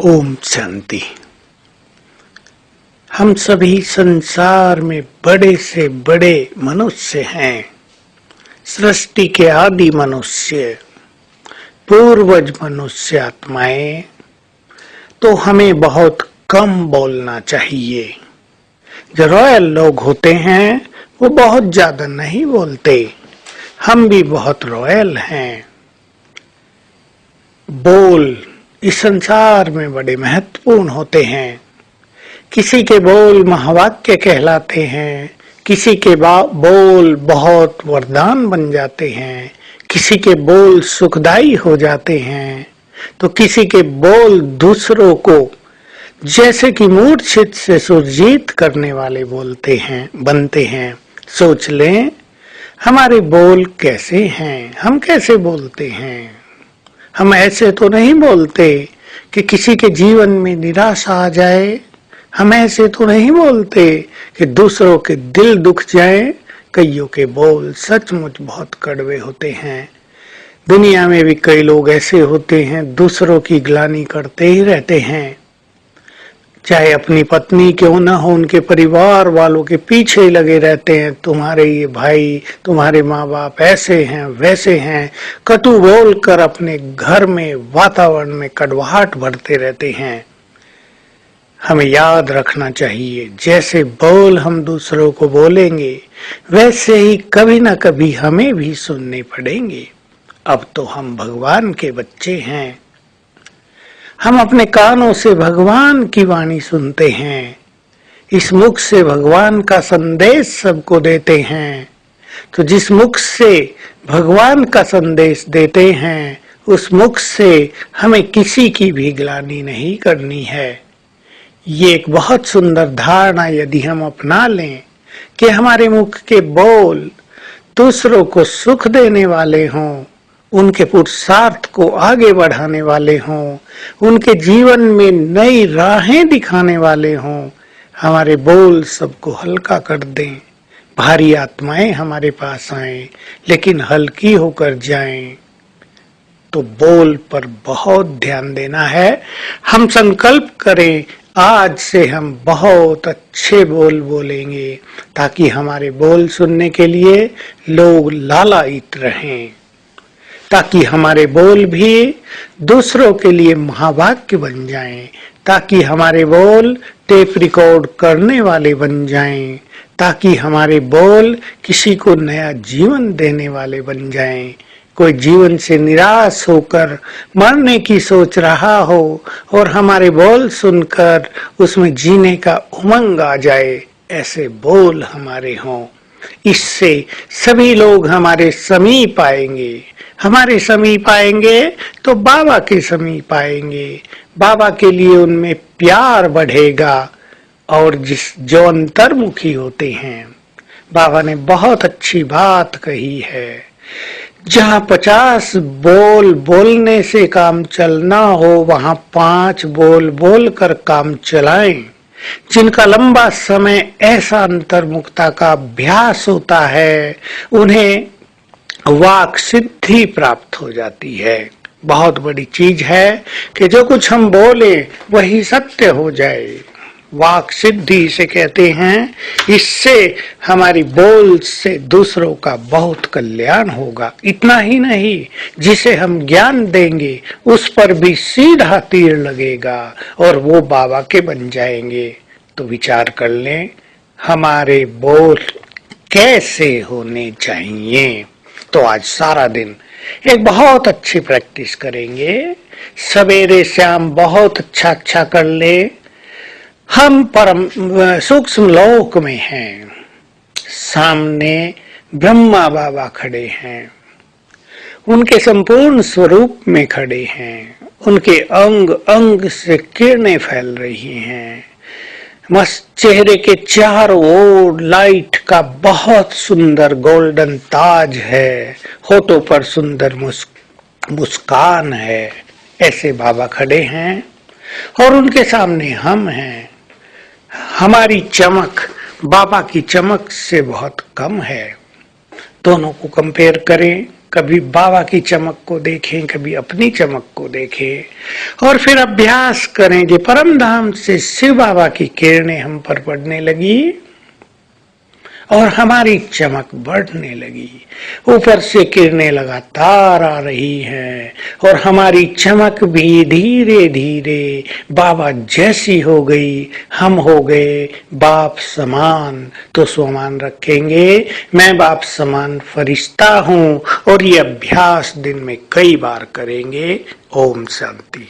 ओम शांति। हम सभी संसार में बड़े से बड़े मनुष्य हैं। सृष्टि के आदि मनुष्य, पूर्वज मनुष्य आत्माएं। तो हमें बहुत कम बोलना चाहिए। जो रॉयल लोग होते हैं वो बहुत ज्यादा नहीं बोलते। हम भी बहुत रॉयल हैं। बोल इस संसार में बड़े महत्वपूर्ण होते हैं। किसी के बोल महावाक्य कहलाते हैं, किसी के बोल बहुत वरदान बन जाते हैं, किसी के बोल सुखदाई हो जाते हैं, तो किसी के बोल दूसरों को जैसे कि मूर्छित से सुरजीत करने वाले बनते हैं। सोच लें हमारे बोल कैसे हैं, हम कैसे बोलते हैं। हम ऐसे तो नहीं बोलते कि किसी के जीवन में निराशा आ जाए। हम ऐसे तो नहीं बोलते कि दूसरों के दिल दुख जाए। कईयों के बोल सचमुच बहुत कड़वे होते हैं। दुनिया में भी कई लोग ऐसे होते हैं, दूसरों की ग्लानि करते ही रहते हैं। चाहे अपनी पत्नी क्यों न हो, उनके परिवार वालों के पीछे ही लगे रहते हैं। तुम्हारे ये भाई, तुम्हारे माँ बाप ऐसे हैं वैसे हैं, कटु बोलकर अपने घर में वातावरण में कड़वाहट भरते रहते हैं। हमें याद रखना चाहिए, जैसे बोल हम दूसरों को बोलेंगे वैसे ही कभी न कभी हमें भी सुनने पड़ेंगे। अब तो हम भगवान के बच्चे हैं। हम अपने कानों से भगवान की वाणी सुनते हैं। इस मुख से भगवान का संदेश सबको देते हैं। तो जिस मुख से भगवान का संदेश देते हैं, उस मुख से हमें किसी की भी ग्लानि नहीं करनी है। ये एक बहुत सुंदर धारणा यदि हम अपना लें कि हमारे मुख के बोल दूसरों को सुख देने वाले हों, उनके पुरुषार्थ को आगे बढ़ाने वाले हों, उनके जीवन में नई राहें दिखाने वाले हों, हमारे बोल सबको हल्का कर दें। भारी आत्माएं हमारे पास आएं लेकिन हल्की होकर जाएं। तो बोल पर बहुत ध्यान देना है। हम संकल्प करें आज से हम बहुत अच्छे बोल बोलेंगे, ताकि हमारे बोल सुनने के लिए लोग लालायित रहें, ताकि हमारे बोल भी दूसरों के लिए महावाक्य बन जाएं, ताकि हमारे बोल टेप रिकॉर्ड करने वाले बन जाएं, ताकि हमारे बोल किसी को नया जीवन देने वाले बन जाएं। कोई जीवन से निराश होकर मरने की सोच रहा हो और हमारे बोल सुनकर उसमें जीने का उमंग आ जाए, ऐसे बोल हमारे हों। इससे सभी लोग हमारे समीप आएंगे। हमारे समीप आएंगे तो बाबा के समीप आएंगे। बाबा के लिए उनमें प्यार बढ़ेगा। और जो अंतर्मुखी होते हैं, बाबा ने बहुत अच्छी बात कही है, जहाँ 50 बोल बोलने से काम चलना हो, वहाँ 5 बोल बोलकर काम चलाएं। जिनका लंबा समय ऐसा अंतर्मुखता का अभ्यास होता है, उन्हें वाक सिद्धि प्राप्त हो जाती है। बहुत बड़ी चीज है कि जो कुछ हम बोले वही सत्य हो जाए। वाक सिद्धि इसे कहते हैं। इससे हमारी बोल से दूसरों का बहुत कल्याण होगा। इतना ही नहीं, जिसे हम ज्ञान देंगे उस पर भी सीधा तीर लगेगा और वो बाबा के बन जाएंगे। तो विचार कर लें हमारे बोल कैसे होने चाहिए। तो आज सारा दिन एक बहुत अच्छी प्रैक्टिस करेंगे। सवेरे शाम बहुत अच्छा कर ले। हम परम सूक्ष्म लोक में हैं। सामने ब्रह्मा बाबा खड़े हैं। उनके संपूर्ण स्वरूप में खड़े हैं। उनके अंग अंग से किरणें फैल रही हैं। मस्त चेहरे के चारों ओर लाइट का बहुत सुंदर गोल्डन ताज है। होठों पर सुंदर मुस्कान है। ऐसे बाबा खड़े हैं और उनके सामने हम हैं। हमारी चमक बाबा की चमक से बहुत कम है। दोनों को कंपेयर करें, कभी बाबा की चमक को देखें, कभी अपनी चमक को देखें और फिर अभ्यास करें कि परम धाम से शिव बाबा की किरणें हम पर पड़ने लगी और हमारी चमक बढ़ने लगी। ऊपर से किरणें लगातार आ रही हैं और हमारी चमक भी धीरे धीरे बाबा जैसी हो गई। हम हो गए बाप समान। तो स्वमान रखेंगे, मैं बाप समान फरिश्ता हूँ और ये अभ्यास दिन में कई बार करेंगे। ओम शांति।